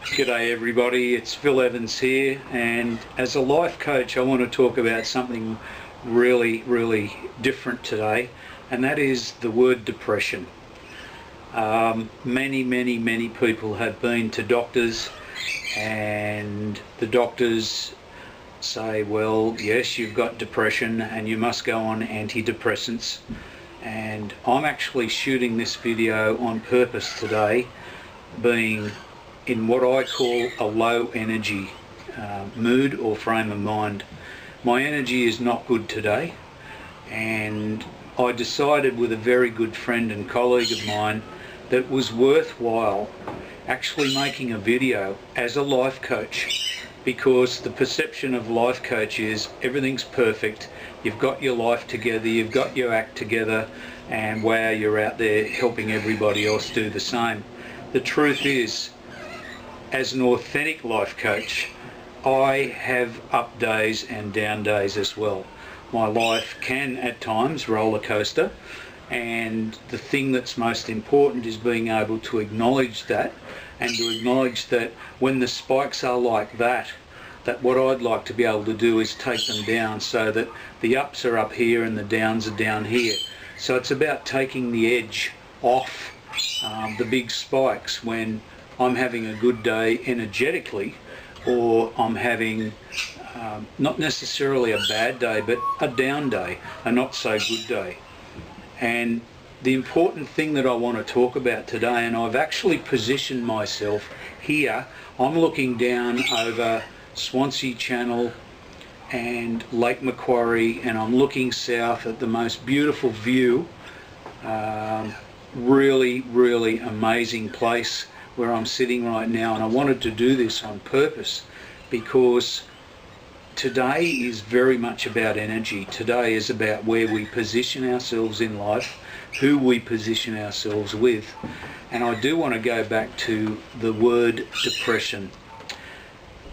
G'day everybody, it's Phil Evans here, and as a life coach I want to talk about something really different today, and that is the word depression. Many people have been to doctors, and the doctors say, well, yes, you've got depression and you must go on antidepressants. And I'm actually shooting this video on purpose today, being in what I call a low energy mood or frame of mind. My energy is not good today, and I decided with a very good friend and colleague of mine that it was worthwhile actually making a video as a life coach, because the perception of life coach is everything's perfect, you've got your life together, you've got your act together, and wow, you're out there helping everybody else do the same. The truth is, as an authentic life coach, I have up days and down days as well. My life can at times roller coaster, and the thing that's most important is being able to acknowledge that, and to acknowledge that when the spikes are like that what I'd like to be able to do is take them down so that the ups are up here and the downs are down here. So it's about taking the edge off the big spikes when I'm having a good day energetically, or I'm having not necessarily a bad day, but a down day, a not so good day. And the important thing that I want to talk about today, and I've actually positioned myself here, I'm looking down over Swansea Channel and Lake Macquarie, and I'm looking south at the most beautiful view, really amazing place where I'm sitting right now. And I wanted to do this on purpose because today is very much about energy. Today is about where we position ourselves in life, who we position ourselves with. And I do want to go back to the word depression.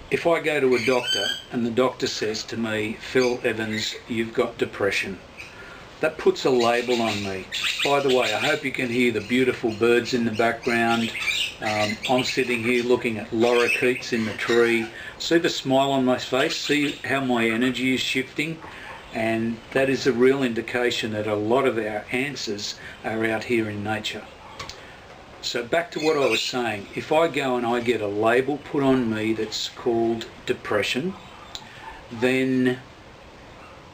If I go to a doctor and the doctor says to me, Phil Evans, you've got depression, that puts a label on me. By the way, I hope you can hear the beautiful birds in the background. I'm sitting here looking at lorikeets in the tree. See the smile on my face? See how my energy is shifting? And that is a real indication that a lot of our answers are out here in nature. So back to what I was saying, if I go and I get a label put on me that's called depression, then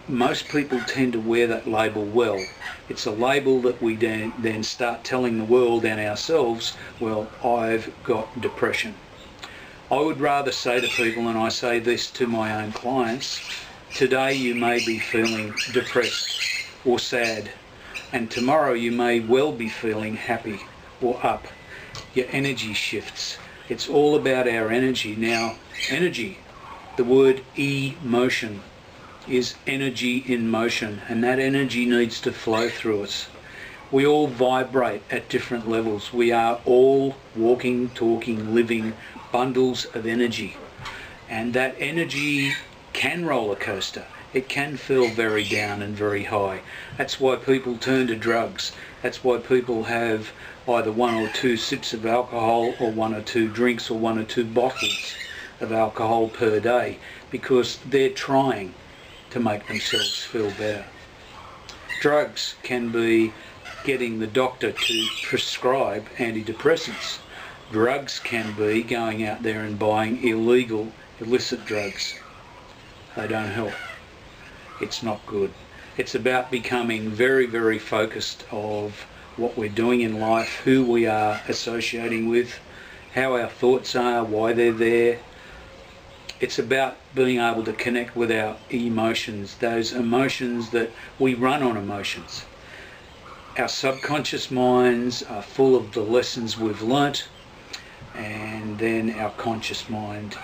most people tend to wear that label well. It's a label that we then start telling the world and ourselves, well, I've got depression. I would rather say to people, and I say this to my own clients, today you may be feeling depressed or sad, and tomorrow you may well be feeling happy or up. Your energy shifts. It's all about our energy. Now, energy, the word emotion, is energy in motion, and that energy needs to flow through us. We all vibrate at different levels. We are all walking, talking, living bundles of energy, and that energy can roller coaster. It can feel very down and very high. That's why people turn to drugs. That's why people have either 1 or 2 sips of alcohol, or 1 or 2 drinks, or 1 or 2 bottles of alcohol per day, because they're trying to make themselves feel better. Drugs can be getting the doctor to prescribe antidepressants. Drugs can be going out there and buying illegal, illicit drugs. They don't help. It's not good. It's about becoming very focused of what we're doing in life, who we are associating with, how our thoughts are, why they're there. It's about being able to connect with our emotions, those emotions that we run on emotions. Our subconscious minds are full of the lessons we've learnt, and then our conscious mind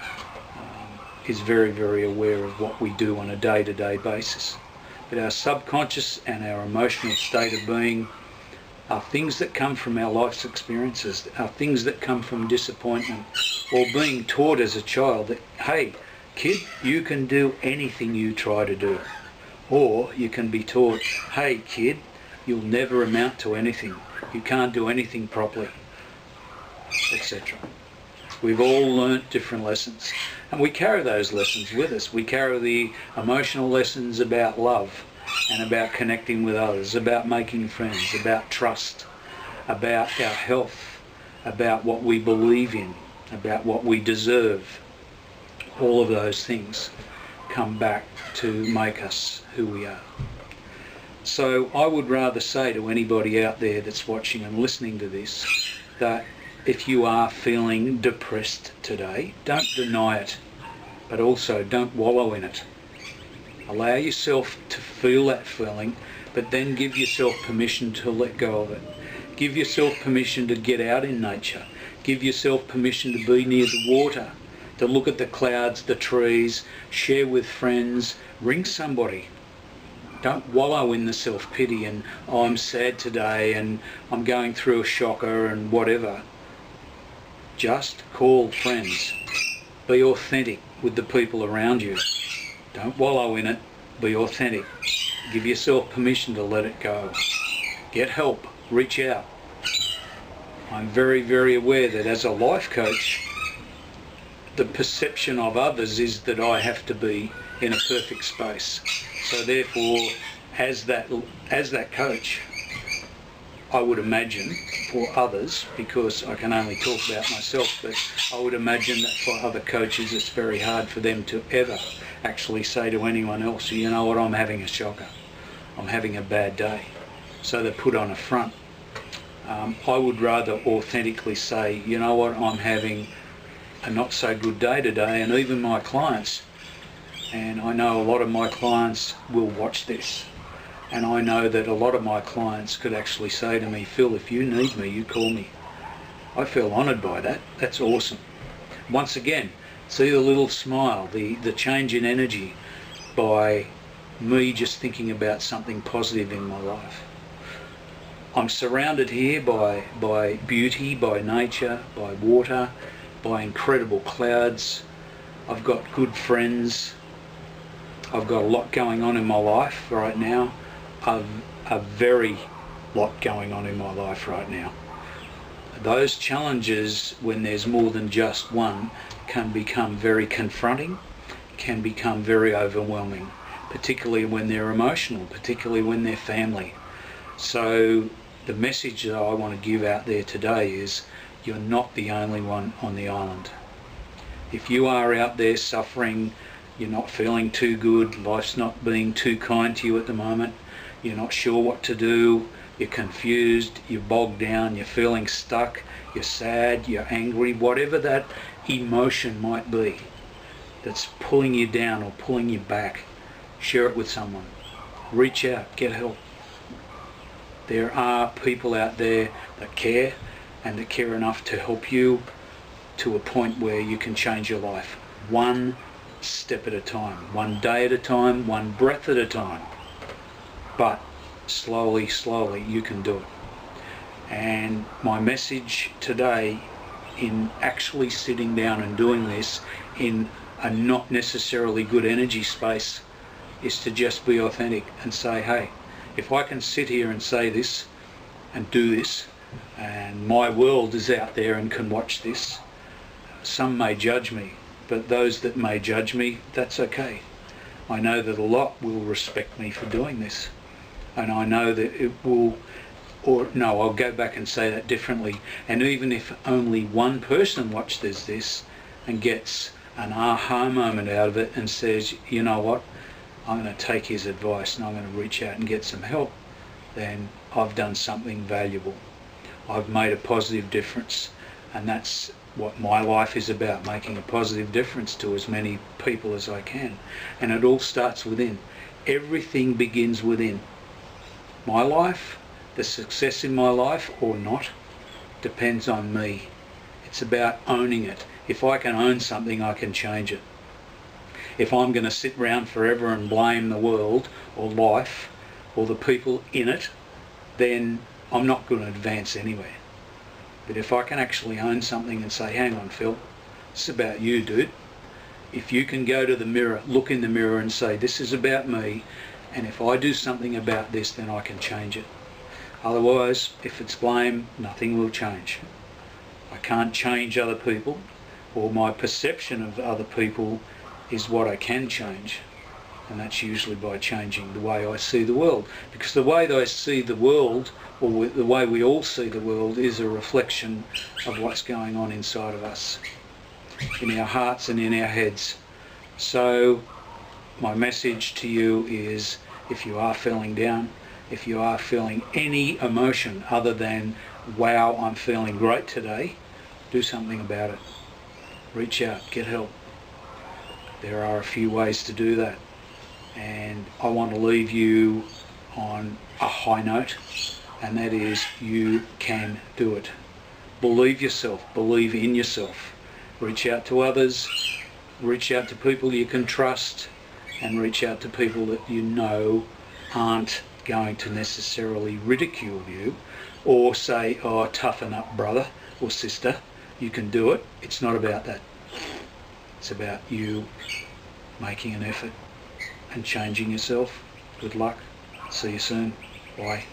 is very aware of what we do on a day-to-day basis. But our subconscious and our emotional state of being are things that come from our life's experiences, are things that come from disappointment, or being taught as a child that, hey kid, you can do anything you try to do. Or you can be taught, hey kid, you'll never amount to anything, you can't do anything properly, etc. We've all learnt different lessons, and we carry those lessons with us. We carry the emotional lessons about love and about connecting with others, about making friends, about trust, about our health, about what we believe in, about what we deserve. All of those things come back to make us who we are. So I would rather say to anybody out there that's watching and listening to this, that if you are feeling depressed today, don't deny it, but also don't wallow in it. Allow yourself to feel that feeling, but then give yourself permission to let go of it. Give yourself permission to get out in nature. Give yourself permission to be near the water, to look at the clouds, the trees, share with friends, ring somebody. Don't wallow in the self-pity and, oh, I'm sad today and I'm going through a shocker and whatever. Just call friends. Be authentic with the people around you. Don't wallow in it. Be authentic. Give yourself permission to let it go. Get help. Reach out. I'm very, very aware that as a life coach, the perception of others is that I have to be in a perfect space. So therefore, as that coach, I would imagine for others, because I can only talk about myself, but I would imagine that for other coaches it's very hard for them to ever actually say to anyone else, you know what, I'm having a shocker, I'm having a bad day. So they put on a front. I would rather authentically say, you know what, I'm having a not so good day today, and even my clients, and I know a lot of my clients will watch this, and I know that a lot of my clients could actually say to me, Phil, if you need me, you call me. I feel honoured by that. That's awesome. Once again, see the little smile, the change in energy by me just thinking about something positive in my life. I'm surrounded here by beauty, by nature, by water, by incredible clouds. I've got good friends. I've got a lot going on in my life right now. A very lot going on in my life right now. Those challenges, when there's more than just one, can become very confronting, can become very overwhelming, particularly when they're emotional, particularly when they're family. So the message that I want to give out there today is you're not the only one on the island. If you are out there suffering, you're not feeling too good, life's not being too kind to you at the moment, you're not sure what to do, you're confused, you're bogged down, you're feeling stuck, you're sad, you're angry, whatever that emotion might be that's pulling you down or pulling you back, share it with someone. Reach out, get help. There are people out there that care, and that care enough to help you to a point where you can change your life. One step at a time, one day at a time, one breath at a time. But slowly, slowly you can do it. And my message today in actually sitting down and doing this in a not necessarily good energy space is to just be authentic and say, hey, if I can sit here and say this and do this, and my world is out there and can watch this, some may judge me, but those that may judge me, that's okay. I know that a lot will respect me for doing this, and I know that it will, or no, I'll go back and say that differently, and even if only one person watches this and gets an aha moment out of it and says, you know what, I'm going to take his advice and I'm going to reach out and get some help, then I've done something valuable. I've made a positive difference, and that's what my life is about, making a positive difference to as many people as I can. And it all starts within. Everything begins within. My life, the success in my life or not, depends on me. It's about owning it. If I can own something, I can change it. If I'm going to sit around forever and blame the world or life or the people in it, then I'm not going to advance anywhere. But if I can actually own something and say, hang on Phil, it's about you, dude. If you can go to the mirror, look in the mirror and say, this is about me, and if I do something about this, then I can change it. Otherwise, if it's blame, nothing will change. I can't change other people. or my perception of other people is what I can change. And that's usually by changing the way I see the world. Because the way that I see the world, or the way we all see the world, is a reflection of what's going on inside of us, in our hearts and in our heads. So my message to you is, if you are feeling down, if you are feeling any emotion other than, wow, I'm feeling great today, do something about it. Reach out, get help. There are a few ways to do that. And I want to leave you on a high note, and that is, you can do it. Believe yourself, believe in yourself. Reach out to others, reach out to people you can trust, and reach out to people that you know aren't going to necessarily ridicule you or say, oh, toughen up, brother or sister, you can do it. It's not about that. It's about you making an effort and changing yourself. Good luck. See you soon. Bye.